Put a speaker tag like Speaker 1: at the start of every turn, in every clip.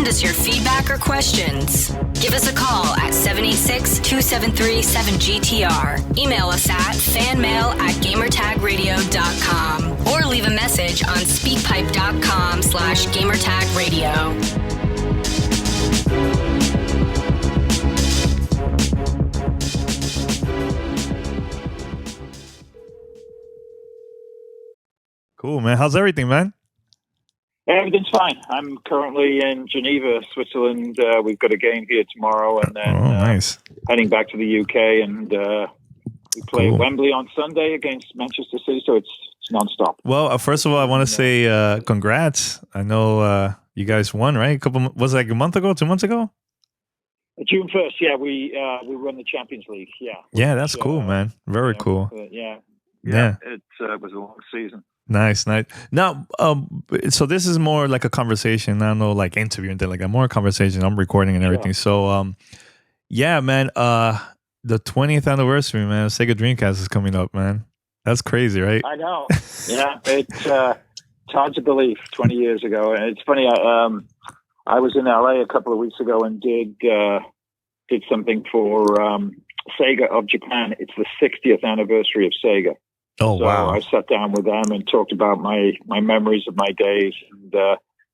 Speaker 1: Send us your feedback or questions. Give us a call at 786-273-7GTR. Email us at fanmail@gamertagradio.com or leave a message on speakpipe.com/gamertagradio.
Speaker 2: Cool, man. How's everything, man?
Speaker 3: Everything's fine. I'm currently in Geneva, Switzerland. We've got a game here tomorrow, and then
Speaker 2: nice.
Speaker 3: Heading back to the UK, and we play at Wembley on Sunday against Manchester City, so it's nonstop.
Speaker 2: Well, first of all, I want to say congrats. I know you guys won, right? Was it like a month ago, 2 months ago?
Speaker 3: June 1st, yeah, we won the Champions League, yeah.
Speaker 2: Yeah, that's cool, man. Very cool.
Speaker 3: Yeah. It was a long season.
Speaker 2: Nice. Now, so this is more like a conversation. I don't know, like interview and thing like that. More conversation. I'm recording and everything. So, yeah, man. The 20th anniversary, man. Sega Dreamcast is coming up, man. That's crazy, right?
Speaker 3: I know. Yeah, it's hard to believe. 20 years ago, and it's funny. I was in LA a couple of weeks ago and did something for Sega of Japan. It's the 60th anniversary of Sega.
Speaker 2: Oh,
Speaker 3: so
Speaker 2: wow.
Speaker 3: I sat down with them and talked about my memories of my days. And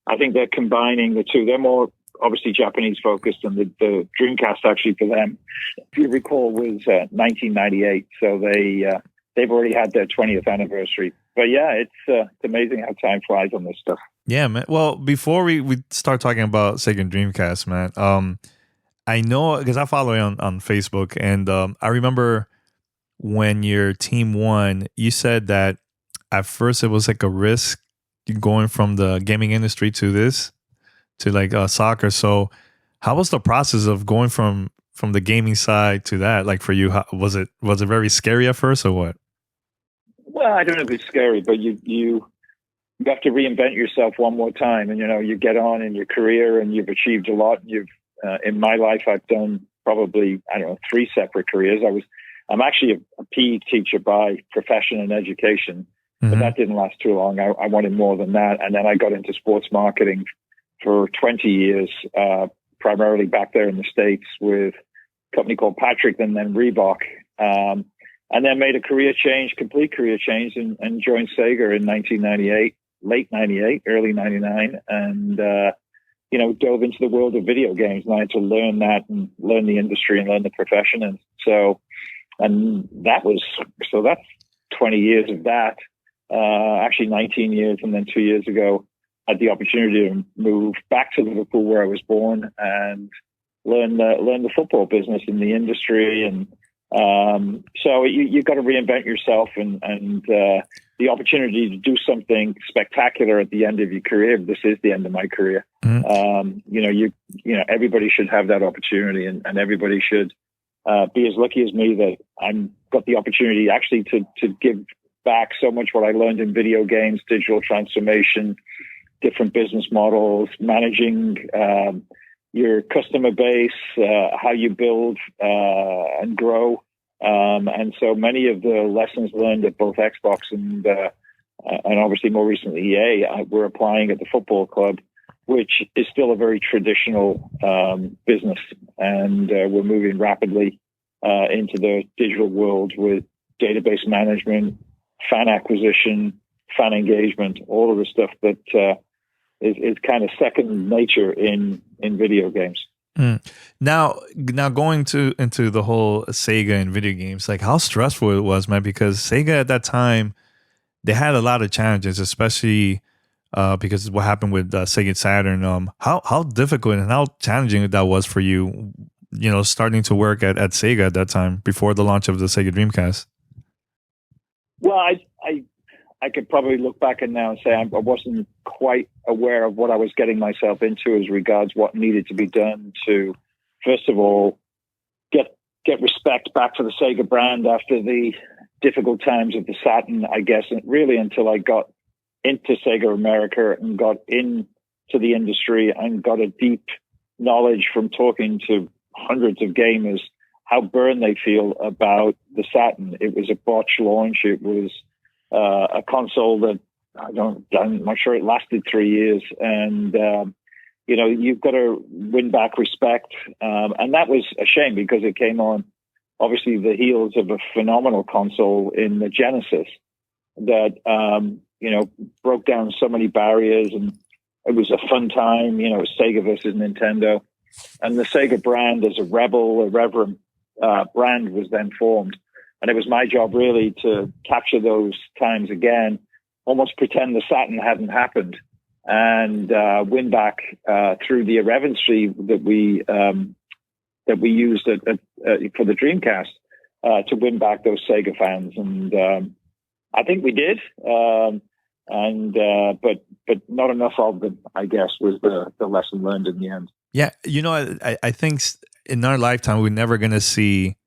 Speaker 3: I think they're combining the two. They're more obviously Japanese focused, and the Dreamcast actually for them, if you recall, was 1998. So they've already had their 20th anniversary. But yeah, it's amazing how time flies on this stuff.
Speaker 2: Yeah, man. Well, before we start talking about Sega Dreamcast, man, I know because I follow you on Facebook, and I remember when your team won, you said that at first it was like a risk going from the gaming industry to like soccer. So how was the process of going from the gaming side to that? Like for you, was it very scary at first or what?
Speaker 3: Well, I don't know if it's scary, but you have to reinvent yourself one more time. And, you get on in your career and you've achieved a lot. In my life, I've done probably, 3 separate careers. I'm actually a PE teacher by profession and education, but that didn't last too long. I wanted more than that. And then I got into sports marketing for 20 years, primarily back there in the States with a company called Patrick and then Reebok. And then made a complete career change and joined Sega in 1998, late 98, early 99. And, dove into the world of video games. And I had to learn that and learn the industry and learn the profession. And that's 20 years of that, actually 19 years. And then 2 years ago, I had the opportunity to move back to Liverpool where I was born and learn the football business in the industry. And so you've got to reinvent yourself and the opportunity to do something spectacular at the end of your career. This is the end of my career. Everybody should have that opportunity and everybody should be as lucky as me that I'm got the opportunity actually to give back so much what I learned in video games, digital transformation, different business models, managing your customer base, how you build and grow. And so many of the lessons learned at both Xbox and obviously more recently EA, we're applying at the football club, which is still a very traditional business. And we're moving rapidly into the digital world with database management, fan acquisition, fan engagement, all of the stuff that is kind of second nature in video games.
Speaker 2: Now going into the whole Sega and video games, like how stressful it was, man, because Sega at that time, they had a lot of challenges, especially because of what happened with Sega Saturn. How difficult and how challenging that was for you, starting to work at Sega at that time before the launch of the Sega Dreamcast?
Speaker 3: Well, I could probably look back and now and say I wasn't quite aware of what I was getting myself into as regards what needed to be done to, first of all, get respect back for the Sega brand after the difficult times of the Saturn, I guess, and really until I got into Sega America and got into the industry and got a deep knowledge from talking to hundreds of gamers, how burned they feel about the Saturn. It was a botched launch. It was a console that I'm not sure it lasted 3 years. And you've got to win back respect. And that was a shame because it came on, obviously, the heels of a phenomenal console in the Genesis that, broke down so many barriers, and it was a fun time. It was Sega versus Nintendo. And the Sega brand as a irreverent brand was then formed. And it was my job really to capture those times again, almost pretend the Saturn hadn't happened, and win back through the irreverency that we used for the Dreamcast to win back those Sega fans. And I think we did. But not enough of them, I guess, was the lesson learned in the end.
Speaker 2: Yeah, I think in our lifetime we're never gonna see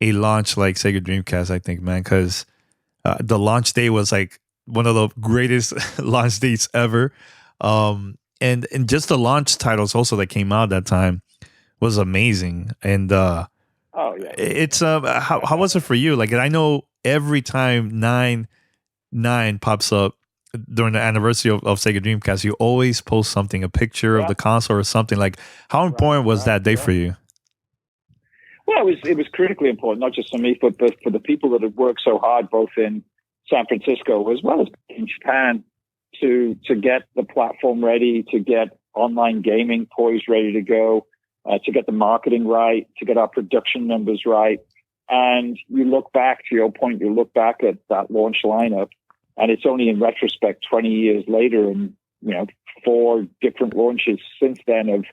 Speaker 2: a launch like Sega Dreamcast. I think, man, because the launch day was like one of the greatest launch dates ever, and just the launch titles also that came out that time was amazing. And
Speaker 3: oh yeah,
Speaker 2: it's how was it for you? Like, I know every time 9 pops up during the anniversary of Sega Dreamcast, you always post something, a picture of the console or something. Like, how important was that day for you?
Speaker 3: Well, it was critically important, not just for me, but for the people that had worked so hard, both in San Francisco as well as in Japan, to get the platform ready, to get online gaming poised, ready to go, to get the marketing right, to get our production numbers right. And you look back, to your point, you look back at that launch lineup, and it's only in retrospect, 20 years later, and 4 different launches since then of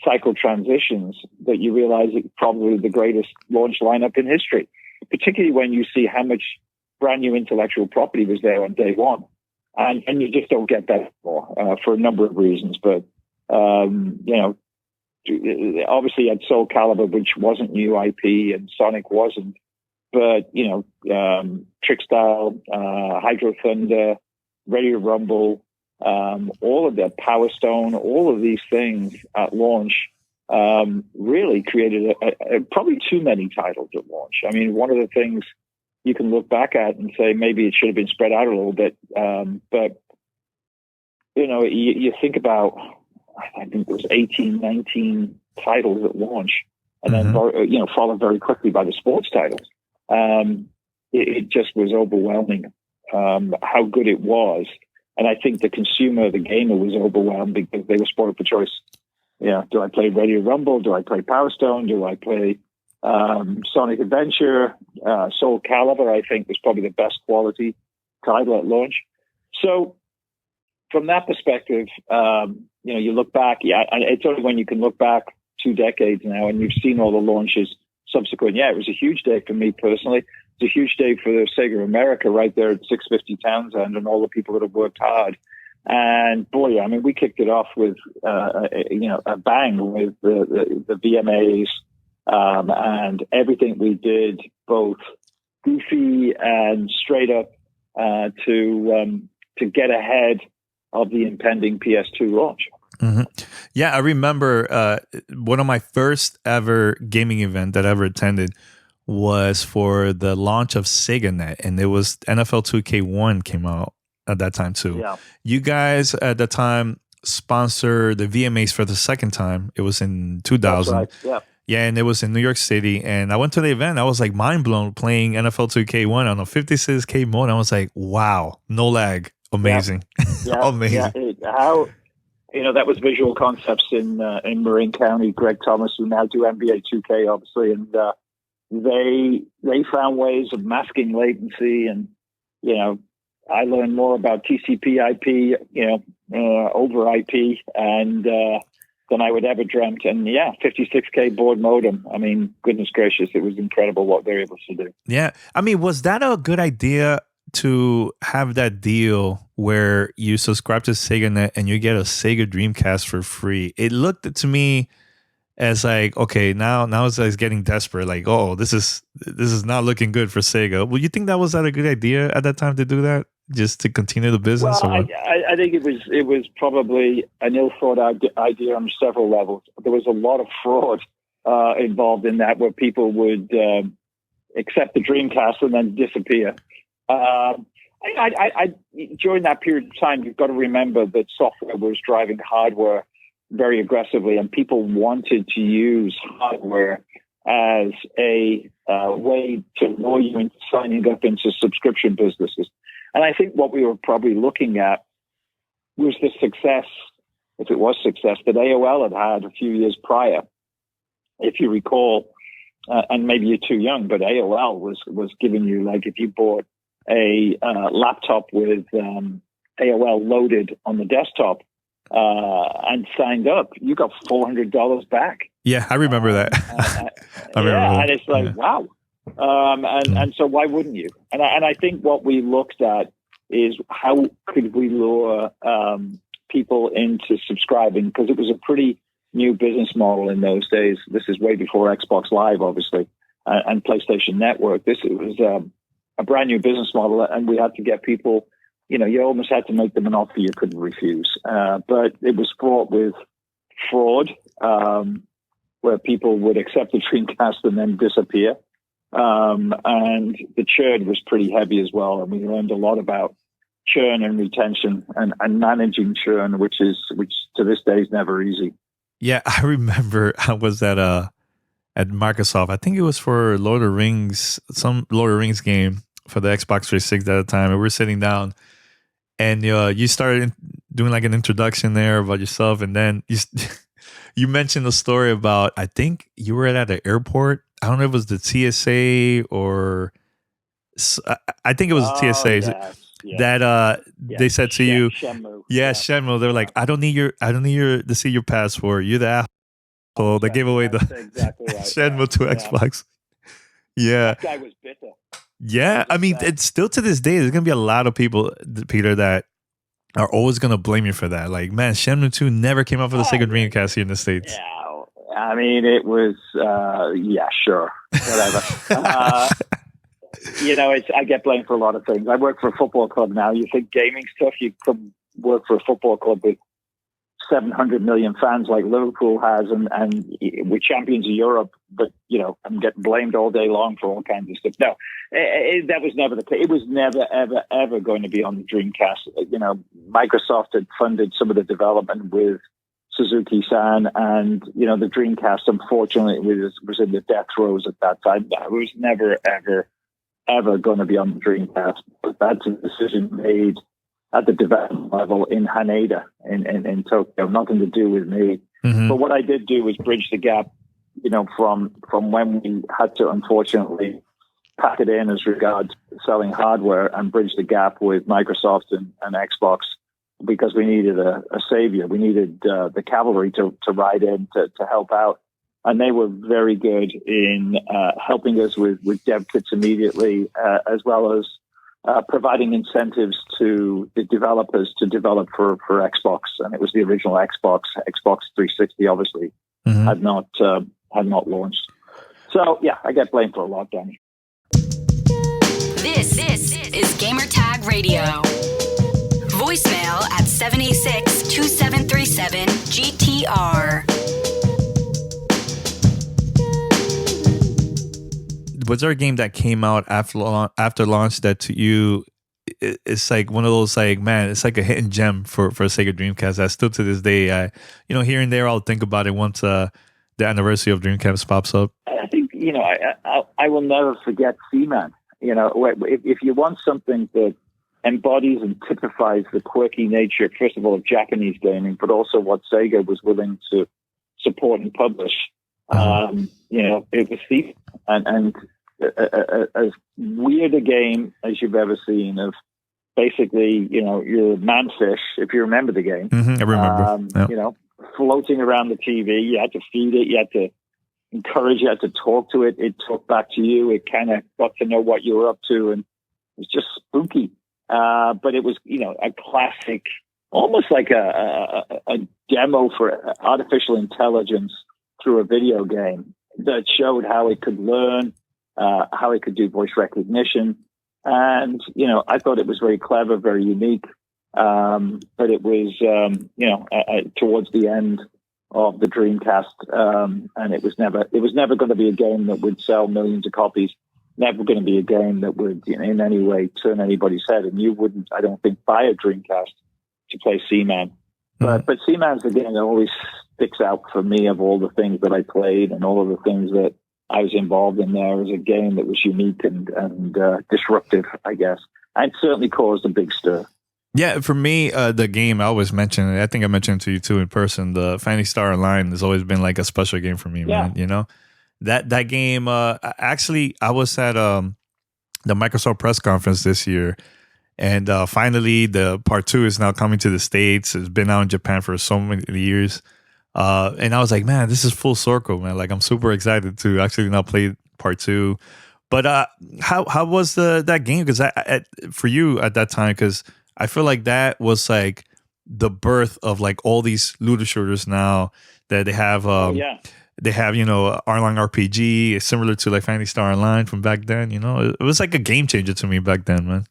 Speaker 3: cycle transitions, that you realize it's probably the greatest launch lineup in history, particularly when you see how much brand new intellectual property was there on day one. And you just don't get that anymore for a number of reasons. But, obviously you had Soul Calibur, which wasn't new IP, and Sonic wasn't. But, Trickstyle, Hydro Thunder, Ready to Rumble, all of that, Power Stone, all of these things at launch really created probably too many titles at launch. I mean, one of the things you can look back at and say maybe it should have been spread out a little bit. But, you think about, I think there was 18, 19 titles at launch, and then, followed very quickly by the sports titles. It just was overwhelming how good it was. And I think the consumer, the gamer, was overwhelmed because they were spoiled for choice. Do I play Ready to Rumble? Do I play Power Stone? Do I play Sonic Adventure? Soul Calibur, I think, was probably the best quality title at launch. So from that perspective, you look back, and it's only when you can look back 2 decades now and you've seen all the launches subsequent. Yeah, it was a huge day for me personally. It's a huge day for Sega America right there at 650 Townsend and all the people that have worked hard. And boy, I mean, we kicked it off with, a bang with the VMAs, and everything we did, both goofy and straight up, to get ahead of the impending PS2 launch.
Speaker 2: Mm-hmm. Yeah, I remember one of my first ever gaming event that I ever attended was for the launch of SegaNet, and it was NFL 2K1 came out at that time too.
Speaker 3: Yeah.
Speaker 2: You guys at the time sponsored the VMAs for the second time. It was in 2000.
Speaker 3: That's right. Yeah.
Speaker 2: Yeah, and it was in New York City. And I went to the event. I was like mind blown playing NFL 2K1 on a 56K mode. I was like, wow, no lag. Amazing.
Speaker 3: Yeah.
Speaker 2: Amazing.
Speaker 3: Yeah. That was Visual Concepts in Marin County. Greg Thomas, who now do NBA 2K, obviously, and they found ways of masking latency, and I learned more about TCP/IP, over IP, and than I would ever dreamt. And 56K board modem. I mean, goodness gracious, it was incredible what they're able to do.
Speaker 2: Yeah, I mean, was that a good idea to have that deal where you subscribe to SegaNet and you get a Sega Dreamcast for free? It looked to me as like, okay, now it's getting desperate. Like, oh, this is not looking good for Sega. Well, you think that was a good idea at that time to do that, just to continue the business?
Speaker 3: Well,
Speaker 2: or what?
Speaker 3: I think it was probably an ill thought idea on several levels. There was a lot of fraud involved in that, where people would accept the Dreamcast and then disappear. During that period of time, you've got to remember that software was driving hardware very aggressively, and people wanted to use hardware as a way to lure you into signing up into subscription businesses. And I think what we were probably looking at was the success, if it was success, that AOL had a few years prior. If you recall, and maybe you're too young, but AOL was giving you, like, if you bought a laptop with AOL loaded on the desktop and signed up, you got $400 back.
Speaker 2: Yeah, I remember that. I remember that.
Speaker 3: And it's like, wow. And so why wouldn't you? And I think what we looked at is how could we lure people into subscribing, because it was a pretty new business model in those days. This is way before Xbox Live, obviously, and PlayStation Network. This was a brand new business model, and we had to get people, you almost had to make them an offer you couldn't refuse. But it was fraught with fraud, where people would accept the Dreamcast and then disappear. And the churn was pretty heavy as well. And we learned a lot about churn and retention and managing churn, which to this day is never easy.
Speaker 2: Yeah, I remember I was at Microsoft. I think it was for Lord of the Rings, some Lord of the Rings game for the Xbox 360 at the time. And we were sitting down, and you started doing like an introduction there about yourself, and then you mentioned a story about, I think you were at an airport. I don't know if it was the TSA or I think it was the TSA. That they said to you,
Speaker 3: Shenmue.
Speaker 2: Shenmue. They're like, I don't need to see your passport. You're the asshole that gave away the
Speaker 3: exactly right,
Speaker 2: Shenmue to Xbox. Yeah,
Speaker 3: that guy was bitter.
Speaker 2: Yeah, I mean, it's still to this day, there's gonna be a lot of people, Peter, that are always gonna blame you for that. Like, man, Shenmue 2 never came out for the Sega Dreamcast here in the States.
Speaker 3: Yeah, I mean, it was, sure, whatever. I get blamed for a lot of things. I work for a football club now. You think gaming stuff, you could work for a football club with 700 million fans like Liverpool has, and we're champions of Europe, but, I'm getting blamed all day long for all kinds of stuff. No, that was never the case. It was never, ever, ever going to be on the Dreamcast. Microsoft had funded some of the development with Suzuki-san, and, the Dreamcast, unfortunately, was in the death throes at that time. It was never, ever, ever going to be on the Dreamcast. But that's a decision made at the development level in Haneda in Tokyo, nothing to do with me. Mm-hmm. But what I did do was bridge the gap, from when we had to unfortunately pack it in as regards selling hardware, and bridge the gap with Microsoft and Xbox, because we needed a savior. We needed the cavalry to ride in to help out. And they were very good in helping us with dev kits immediately, as well as providing incentives to the developers to develop for Xbox. And it was the original Xbox 360, obviously, mm-hmm. had not launched. So, yeah, I get blamed for a lot, Danny.
Speaker 1: This is Gamertag Radio. Voicemail at 786-2737-GTR.
Speaker 2: Was there a game that came out after launch that to you, it's like one of those, like, man, it's like a hidden gem for Sega Dreamcast that still to this day, here and there I'll think about it once the anniversary of Dreamcast pops up?
Speaker 3: I think, I will never forget Seaman. If you want something that embodies and typifies the quirky nature, first of all, of Japanese gaming, but also what Sega was willing to support and publish, it was Seaman. And as weird a game as you've ever seen, of basically, you're manfish, if you remember the game.
Speaker 2: Mm-hmm, I remember.
Speaker 3: Floating around the TV. You had to feed it. You had to encourage it. You had to talk to it. It talked back to you. It kind of got to know what you were up to, and it was just spooky. But it was, a classic, almost like a demo for artificial intelligence through a video game that showed how it could learn, how it could do voice recognition. And, I thought it was very clever, very unique. But it was, towards the end of the Dreamcast, and it was never going to be a game that would sell millions of copies. Never going to be a game that would, in any way, turn anybody's head. And you wouldn't, I don't think, buy a Dreamcast to play Seaman. But Seaman's the game that always sticks out for me of all the things that I played and all of the things that I was involved in there as a game that was unique and disruptive, I guess. And certainly caused a big stir.
Speaker 2: Yeah, for me, the game I always mention, I think I mentioned it to you too in person, the Phantasy Star Online has always been like a special game for me, man. You know, that game, actually, I was at the Microsoft press conference this year, and finally the part 2 is now coming to the States. It's been out in Japan for so many years. And I was like, man, this is full circle, man. Like, I'm super excited to actually now play part 2. But how was that game? Because for you at that time, because I feel like that was like the birth of like all these looter shooters now that they have. They have, Arlang RPG, similar to like Phantasy Star Online from back then. It was like a game changer to me back then, man.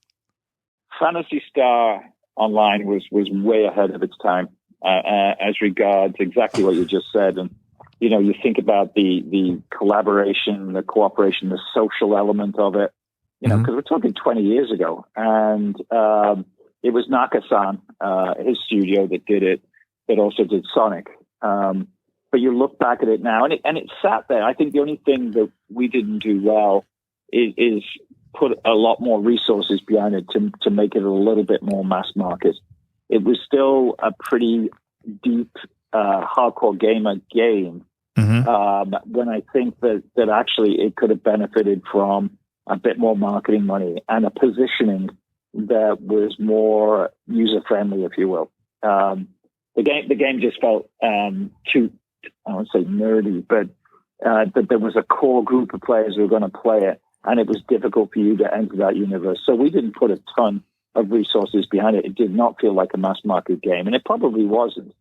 Speaker 3: Phantasy Star Online was way ahead of its time as regards exactly what you just said. And, you think about the collaboration, the cooperation, the social element of it, because we're talking 20 years ago. And it was Naka-san, his studio, that did it, that also did Sonic. But you look back at it now, and it sat there. I think the only thing that we didn't do well is put a lot more resources behind it to make it a little bit more mass market. It was still a pretty deep, hardcore gamer game. When I think that actually it could have benefited from a bit more marketing money and a positioning that was more user friendly, if you will. The game just felt too, I won't say nerdy, but that there was a core group of players who were going to play it, and it was difficult for you to enter that universe. So we didn't put a ton of resources behind it. It did not feel like a mass market game, and it probably wasn't.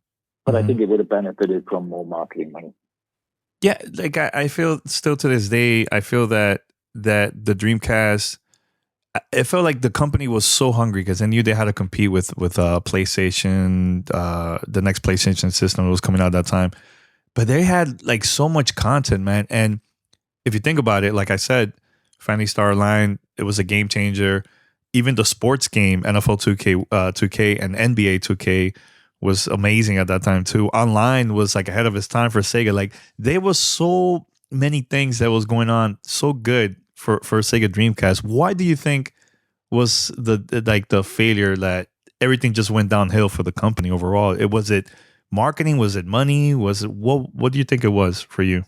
Speaker 3: But I think it would have benefited from more marketing money.
Speaker 2: Yeah, like I feel still to this day, I feel that the Dreamcast, it felt like the company was so hungry because they knew they had to compete with PlayStation, the next PlayStation system that was coming out at that time. But they had like so much content, man. And if you think about it, like I said, Phantasy Star Online, it was a game changer. Even the sports game, NFL 2K and NBA 2K was amazing at that time too. Online was like ahead of its time for Sega. Like there was so many things that was going on so good for Sega Dreamcast. Why do you think was the failure that everything just went downhill for the company overall? Was it marketing? Was it money? Was it what do you think it was for you?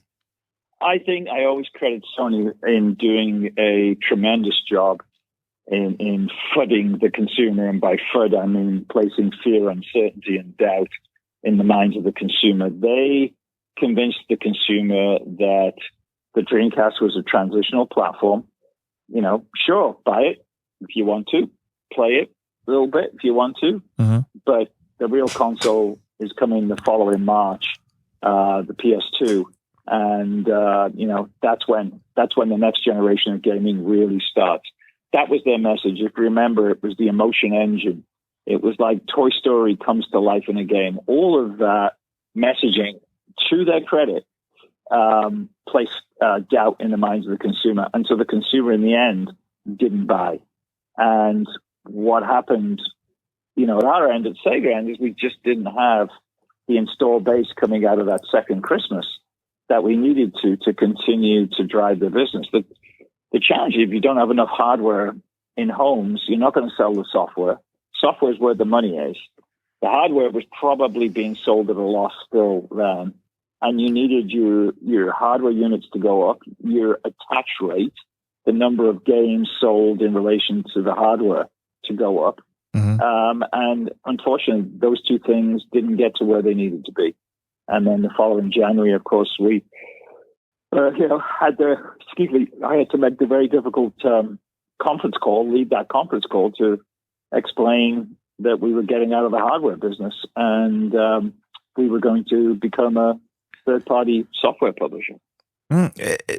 Speaker 3: I think I always credit Sony in doing a tremendous job in flooding the consumer, and by FUD I mean placing fear, uncertainty, and doubt in the minds of the consumer. They convinced the consumer that the Dreamcast was a transitional platform. Sure, buy it if you want to, play it a little bit if you want to, but the real console is coming the following March, the PS2, and that's when the next generation of gaming really starts. That was their message. If you remember, it was the emotion engine. It was like Toy Story comes to life in a game. All of that messaging, to their credit, placed doubt in the minds of the consumer. And so the consumer, in the end, didn't buy. And what happened, at our end, at Sega end, is we just didn't have the install base coming out of that second Christmas that we needed to continue to drive the business. The challenge, if you don't have enough hardware in homes, you're not going to sell the software. Software is where the money is. The hardware was probably being sold at a loss still then, and you needed your hardware units to go up, your attach rate, the number of games sold in relation to the hardware to go up. And unfortunately, those two things didn't get to where they needed to be. And then the following January, of course, we I had to make the very difficult lead that conference call to explain that we were getting out of the hardware business and we were going to become a third-party software publisher.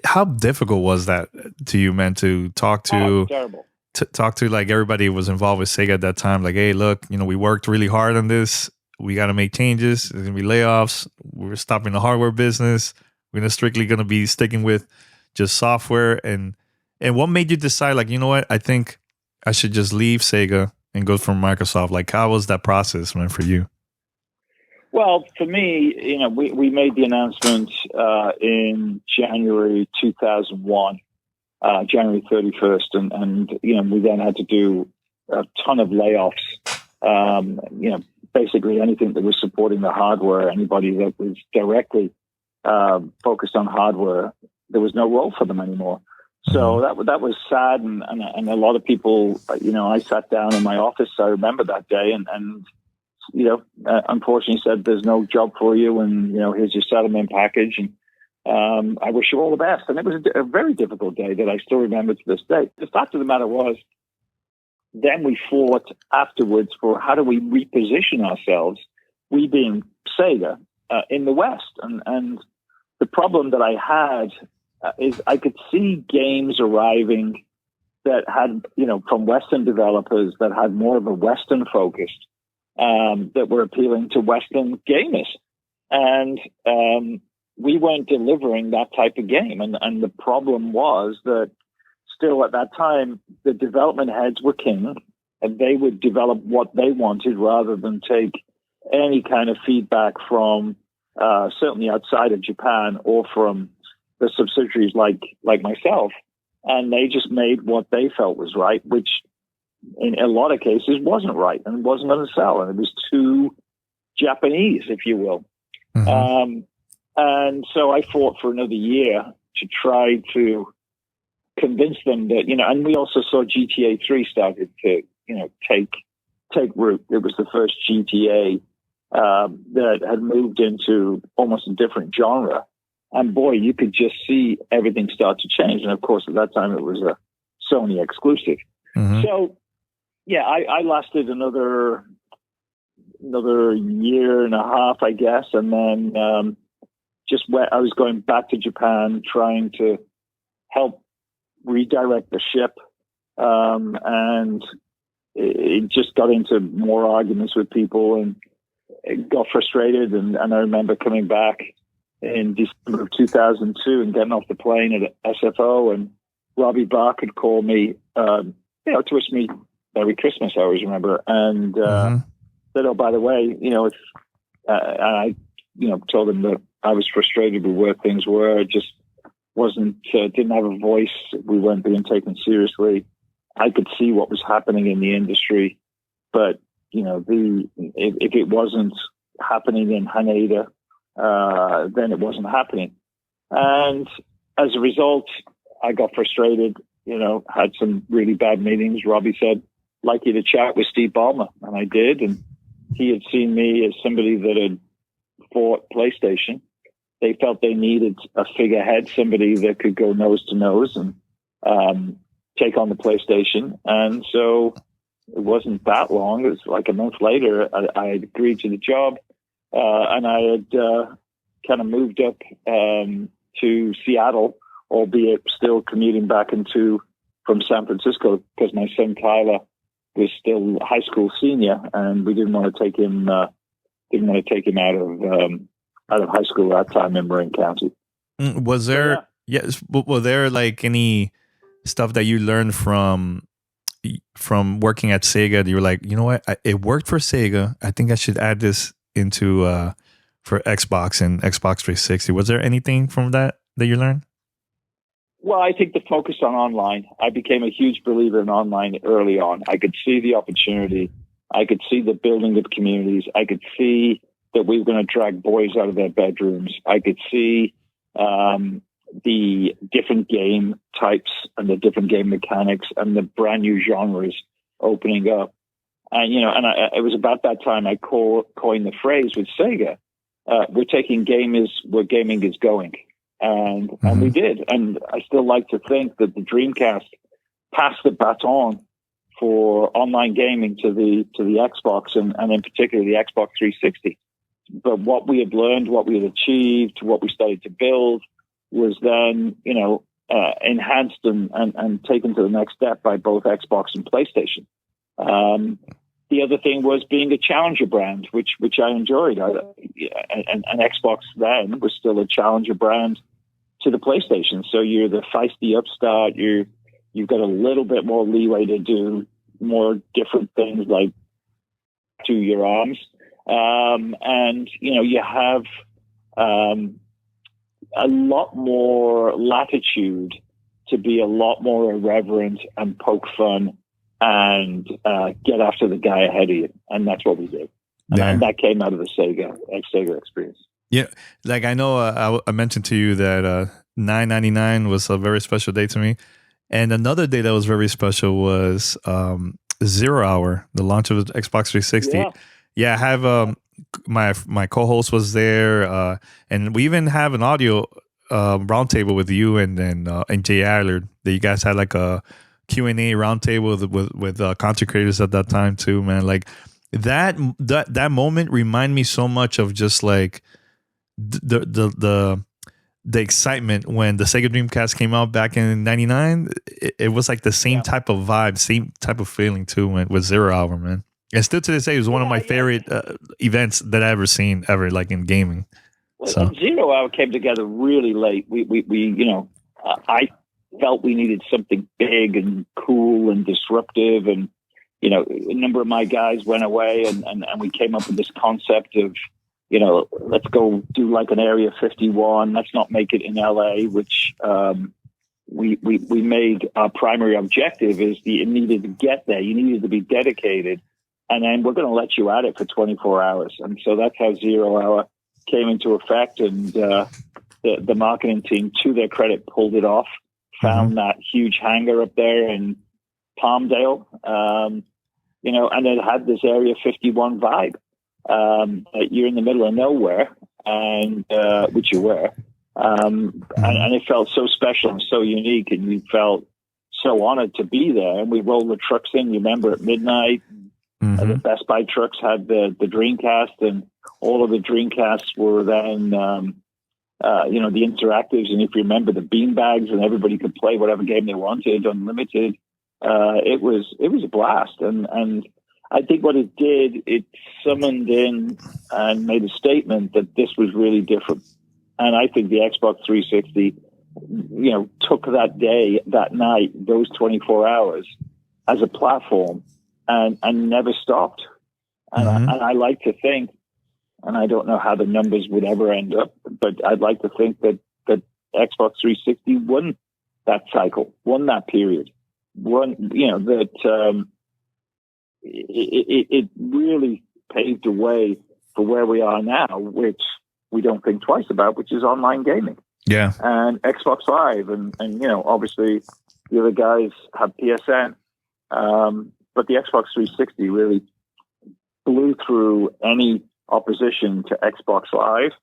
Speaker 2: How difficult was that to you, man, to talk to?
Speaker 3: Terrible.
Speaker 2: Talk to like everybody who was involved with Sega at that time. Like, hey, look, we worked really hard on this. We got to make changes. There's going to be layoffs. We're stopping the hardware business. We're strictly going to be sticking with just software. And what made you decide, like, you know what? I think I should just leave Sega and go from Microsoft. Like, how was that process, man, for you?
Speaker 3: Well, for me, we made the announcement in January 2001, January 31st, and we then had to do a ton of layoffs. Basically anything that was supporting the hardware, anybody that was directly focused on hardware, there was no role for them anymore. So that was sad, and a lot of people, I sat down in my office. I remember that day, and unfortunately said, "There's no job for you, and here's your settlement package." And I wish you all the best. And it was a very difficult day that I still remember to this day. The fact of the matter was, then we fought afterwards for how do we reposition ourselves, we being Sega, in the West. And the problem that I had is I could see games arriving that had, from Western developers that had more of a Western focus, that were appealing to Western gamers. And we weren't delivering that type of game. And the problem was that still at that time, the development heads were king, and they would develop what they wanted rather than take any kind of feedback from certainly outside of Japan or from the subsidiaries like myself. And they just made what they felt was right, which in a lot of cases wasn't right and wasn't going to sell. And it was too Japanese, if you will. And so I fought for another year to try to convince them that, and we also saw GTA 3 started to, take root. It was the first GTA that had moved into almost a different genre. And boy, you could just see everything start to change. And of course, at that time, it was a Sony exclusive. So, yeah, I lasted another year and a half, I guess. And then I was going back to Japan, trying to help redirect the ship. And it just got into more arguments with people and it got frustrated. And I remember coming back in December of 2002 and getting off the plane at SFO, and Robbie Bark had called me, to wish me Merry Christmas, I always remember. And said, "Oh, by the way, if I, told him that I was frustrated with where things were. I just didn't have a voice. We weren't being taken seriously. I could see what was happening in the industry, but if it wasn't happening in Haneda, then it wasn't happening. And as a result, I got frustrated. Had some really bad meetings. Robbie said, "Like you to chat with Steve Ballmer," and I did. And he had seen me as somebody that had fought PlayStation. They felt they needed a figurehead, somebody that could go nose to nose and take on the PlayStation. And so it wasn't that long. It was like a month later, I had agreed to the job, and I had kind of moved up to Seattle, albeit still commuting back from San Francisco because my son Tyler was still high school senior, and we didn't want to take him out of high school at that time in Marin County.
Speaker 2: Was there were there like any stuff that you learned from working at Sega that you were like, you know what, it worked for Sega, I think I should add this into for Xbox and Xbox 360? Was there anything from that you learned?
Speaker 3: Well, I think the focus on online. I became a huge believer in online early on. I could see the opportunity. I could see the building of communities. I could see that we were going to drag boys out of their bedrooms. I could see the different game types and the different game mechanics and the brand new genres opening up. And, it was about that time I coined the phrase with Sega, we're taking gamers where gaming is going. And we did. And I still like to think that the Dreamcast passed the baton for online gaming to the Xbox and in particular the Xbox 360. But what we had learned, what we had achieved, what we started to build was then, enhanced and taken to the next step by both Xbox and PlayStation. The other thing was being a challenger brand, which I enjoyed. And Xbox then was still a challenger brand to the PlayStation. So you're the feisty upstart. You've got a little bit more leeway to do more different things like to your arms. And, you have a lot more latitude to be a lot more irreverent and poke fun and get after the guy ahead of you. And that's what we did. And that came out of the Sega experience.
Speaker 2: Yeah, like I know I mentioned to you that $9.99 was a very special day to me. And another day that was very special was 0 Hour, the launch of the Xbox 360. Yeah, I have my co-host was there, and we even have an audio roundtable with you and Jay Allard. That you guys had like a Q&A roundtable with content creators at that time too, man. Like that moment remind me so much of just like the excitement when the Sega Dreamcast came out back in '99. It was like the same type of vibe, same type of feeling too, with 0 Hour, man. And still to this day, it was one of my favorite events that I ever seen ever, like in gaming.
Speaker 3: Well, so. 0 Hour came together really late. I felt we needed something big and cool and disruptive, and a number of my guys went away, and we came up with this concept of, let's go do like an Area 51. Let's not make it in LA, which we made our primary objective is you needed to get there. You needed to be dedicated. And then we're going to let you at it for 24 hours. And so that's how 0 Hour came into effect. And the marketing team, to their credit, pulled it off, found that huge hangar up there in Palmdale, and it had this Area 51 vibe. You're in the middle of nowhere, and which you were. And it felt so special and so unique, and you felt so honored to be there. And we rolled the trucks in, you remember, at midnight. The Best Buy trucks had the Dreamcast, and all of the Dreamcasts were then, the interactives. And if you remember, the beanbags, and everybody could play whatever game they wanted, unlimited. It was a blast. And I think what it did, it summoned in and made a statement that this was really different. And I think the Xbox 360, took that day, that night, those 24 hours as a platform and never stopped. And I like to think, and I don't know how the numbers would ever end up, but I'd like to think that Xbox 360 won that cycle, won that period, it really paved the way for where we are now, which we don't think twice about, which is online gaming.
Speaker 2: Yeah.
Speaker 3: And Xbox Live, and obviously the other guys have PSN. But the Xbox 360 really blew through any opposition to Xbox Live.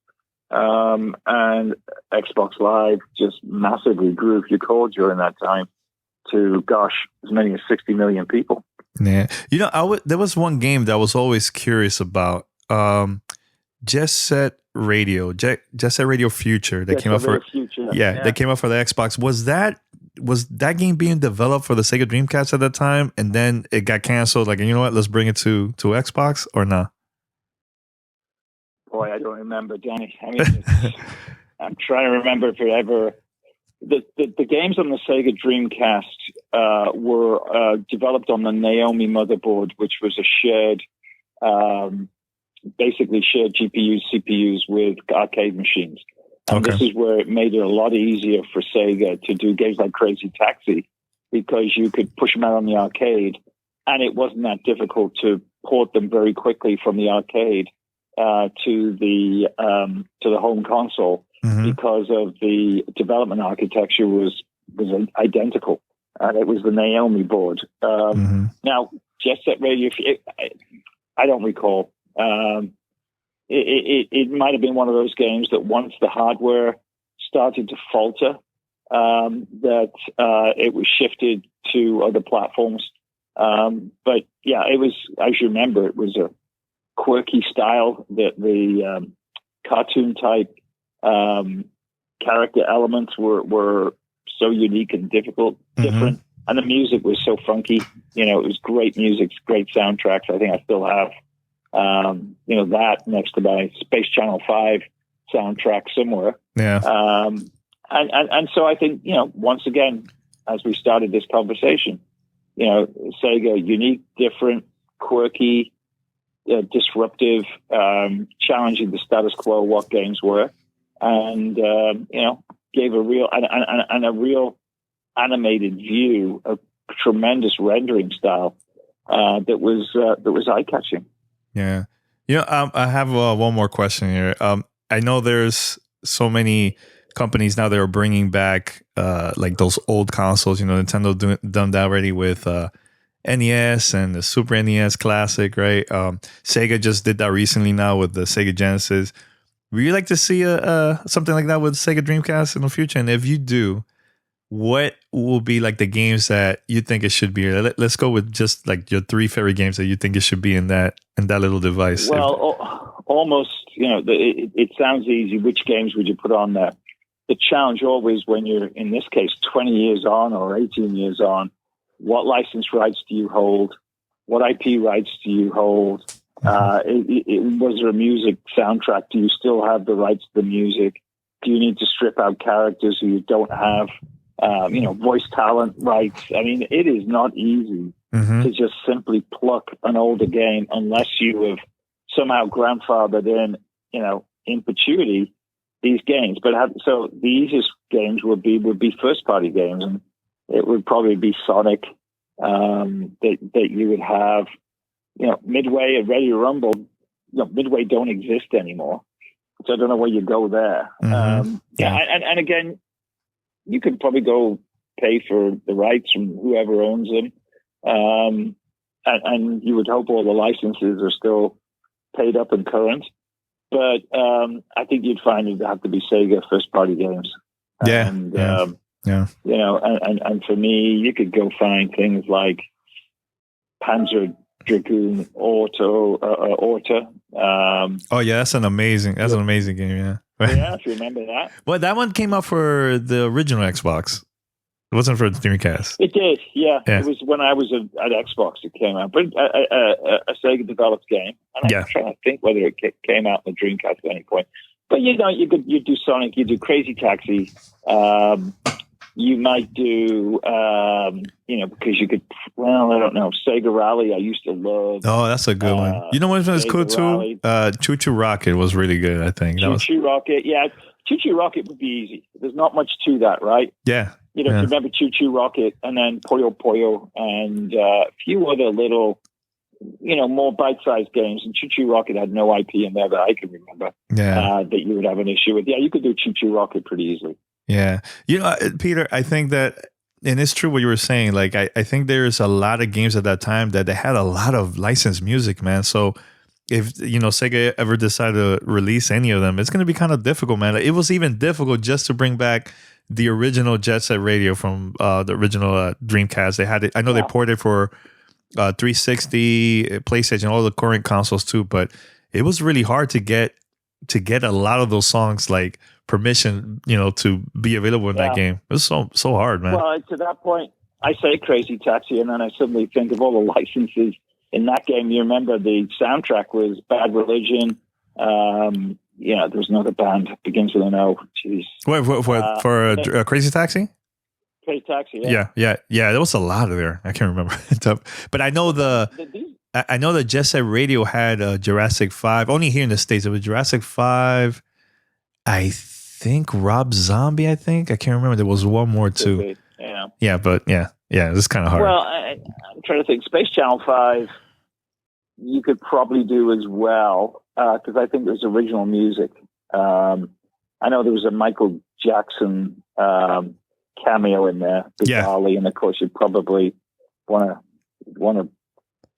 Speaker 3: And Xbox Live just massively grew, if you call, during that time to, as many as 60 million people.
Speaker 2: Yeah. There was one game that I was always curious about. Jet Set Radio Future. That came out for Future. Yeah, that came out for the Xbox. Was that game being developed for the Sega Dreamcast at that time, and then it got canceled? Like, you know what? Let's bring it to Xbox, or not?
Speaker 3: Boy, I don't remember, Danny. I mean, I'm trying to remember if it ever. The games on the Sega Dreamcast were developed on the Naomi motherboard, which was a shared, basically shared GPUs, CPUs with arcade machines. And this is where it made it a lot easier for Sega to do games like Crazy Taxi, because you could push them out on the arcade, and it wasn't that difficult to port them very quickly from the arcade to the home console, because of the development architecture was identical, and it was the Naomi board. Now, Jet Set Radio, I don't recall. It might have been one of those games that once the hardware started to falter, that it was shifted to other platforms. But yeah, it was, as you remember, it was a quirky style, that the cartoon type character elements were so unique and different, and the music was so funky. It was great music, great soundtracks. I think I still have that next to my Space Channel 5 soundtrack somewhere. Yeah. And so I think, once again, as we started this conversation, Sega, unique, different, quirky, disruptive, challenging the status quo, what games were, and gave a real and a real animated view, a tremendous rendering style that was eye catching.
Speaker 2: Yeah, I have one more question here. I know there's so many companies now that are bringing back like those old consoles. Nintendo done that already with NES and the Super NES Classic, right? Sega just did that recently now with the Sega Genesis. Would you like to see something like that with Sega Dreamcast in the future? And if you do, what will be like the games that you think it should be? Let's go with just like your 3 favorite games that you think it should be in that little device.
Speaker 3: Well, almost, it sounds easy. Which games would you put on there? The challenge always, when you're, in this case, 20 years on or 18 years on, what license rights do you hold? What IP rights do you hold? Was there a music soundtrack? Do you still have the rights to the music? Do you need to strip out characters who you don't have? Voice talent rights. I mean, it is not easy to just simply pluck an older game unless you have somehow grandfathered in perpetuity these games. But so the easiest games would be first party games, and it would probably be Sonic that you would have. Midway and Ready to Rumble. Midway don't exist anymore, so I don't know where you go there. And again, you could probably go pay for the rights from whoever owns them, and you would hope all the licenses are still paid up and current. But I think you'd find it'd have to be Sega first-party games. And for me, you could go find things like Panzer Dragoon Orta.
Speaker 2: That's an amazing game. Yeah.
Speaker 3: Yeah, if you remember that.
Speaker 2: Well, that one came out for the original Xbox. It wasn't for the Dreamcast.
Speaker 3: It did, yeah. It was when I was at Xbox it came out, but a Sega developed game. And I'm trying to think whether it came out on the Dreamcast at any point. But you do Sonic, you do Crazy Taxi. You might do, because you could. Well, I don't know. Sega Rally, I used to love.
Speaker 2: Oh, that's a good one. You know what was cool too? Choo Choo Rocket was really good. I think
Speaker 3: Choo Choo Rocket, yeah. Choo Choo Rocket would be easy. There's not much to that, right?
Speaker 2: Yeah.
Speaker 3: If you remember Choo Choo Rocket, and then Puyo Puyo, and a few other little, more bite-sized games. And Choo Choo Rocket had no IP in there that I can remember.
Speaker 2: Yeah.
Speaker 3: That you would have an issue with. Yeah, you could do Choo Choo Rocket pretty easily.
Speaker 2: Yeah. Peter, I think that, and it's true what you were saying, like, I think there's a lot of games at that time that they had a lot of licensed music, man. So if, Sega ever decided to release any of them, it's going to be kind of difficult, man. It was even difficult just to bring back the original Jet Set Radio from the original Dreamcast. They had it. I know they ported for 360, PlayStation, all the current consoles too, but it was really hard to get a lot of those songs, like permission, to be available in that game. It was so hard, man.
Speaker 3: Well, to that point, I say Crazy Taxi, and then I suddenly think of all the licenses in that game. You remember the soundtrack was Bad Religion. There's another band begins with an O. Jeez.
Speaker 2: Wait, for Crazy Taxi?
Speaker 3: Crazy Taxi, yeah.
Speaker 2: Yeah. There was a lot of there. I can't remember. But I know I know that Jet Set Radio had Jurassic 5. Only here in the States, it was Jurassic 5. I think Rob Zombie, I can't remember. There was one more too.
Speaker 3: Yeah.
Speaker 2: Yeah, but yeah, it's kind of hard.
Speaker 3: Well, I'm trying to think. Space Channel 5, you could probably do as well, because I think there's original music. I know there was a Michael Jackson cameo in there, bizarrely, and of course you probably want to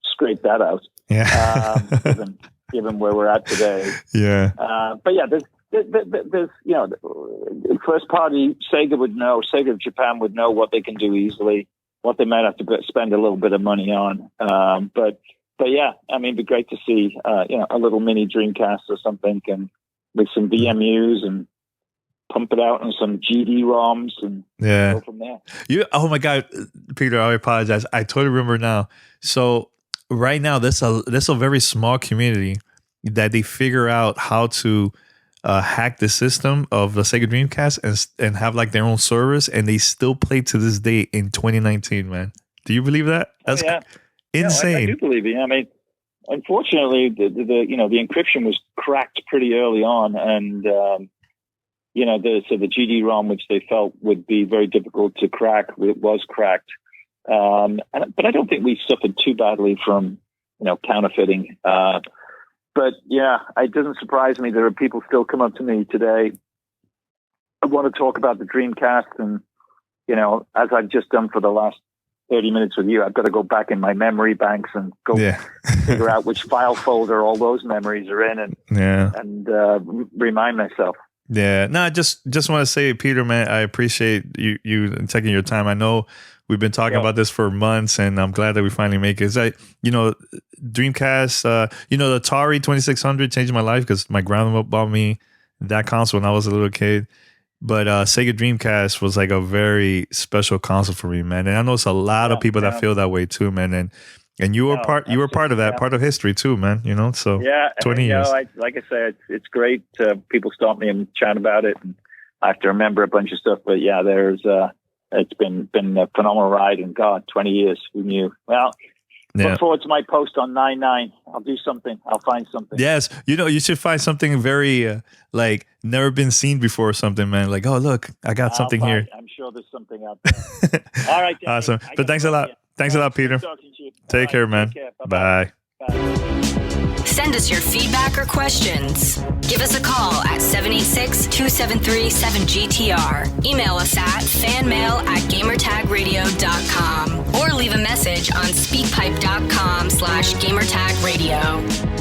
Speaker 3: scrape that out.
Speaker 2: Yeah.
Speaker 3: given where we're at today.
Speaker 2: Yeah.
Speaker 3: But yeah, there's first party Sega would know. Sega of Japan would know what they can do easily, what they might have to spend a little bit of money on. But yeah, I mean, it'd be great to see a little mini Dreamcast or something, and with some VMUs and pump it out on some GD-ROMs and go from there.
Speaker 2: Oh my God, Peter, I apologize. I totally remember now. So right now, there's a very small community that they figure out how to hack the system of the Sega Dreamcast and have like their own servers, and they still play to this day in 2019, man. Do you believe that? That's insane.
Speaker 3: I do believe it. I mean, unfortunately, the encryption was cracked pretty early on, and the GD-ROM, which they felt would be very difficult to crack, it was cracked. But I don't think we suffered too badly from counterfeiting. But yeah, it doesn't surprise me. There are people still come up to me today. I want to talk about the Dreamcast, and as I've just done for the last 30 minutes with you, I've got to go back in my memory banks and go figure out which file folder all those memories are in, and remind myself.
Speaker 2: Yeah, no, I just want to say, Peter, man, I appreciate you taking your time. I know we've been talking about this for months, and I'm glad that we finally make it. Dreamcast, the Atari 2600 changed my life because my grandma bought me that console when I was a little kid. But Sega Dreamcast was like a very special console for me, man. And I know it's a lot of people that feel that way too, man. And you were part of that, part of history too, man. 20 years.
Speaker 3: Like I said, it's great. People stop me and chat about it, and I have to remember a bunch of stuff. But yeah, it's been a phenomenal ride, and God, 20 years. Who knew? Well, look forward to my post on 9/9. I'll do something. I'll find something.
Speaker 2: Yes, you should find something very like never been seen before or something, man. Like, oh look, I got something here.
Speaker 3: I'm sure there's something out there. All right, Danny,
Speaker 2: awesome. But thanks a lot. Thanks a lot, Peter. Take care, man. Take care. Bye.
Speaker 1: Send us your feedback or questions. Give us a call at 786-273-7GTR. Email us at fanmail@gamertagradio.com or leave a message on speakpipe.com/gamertagradio.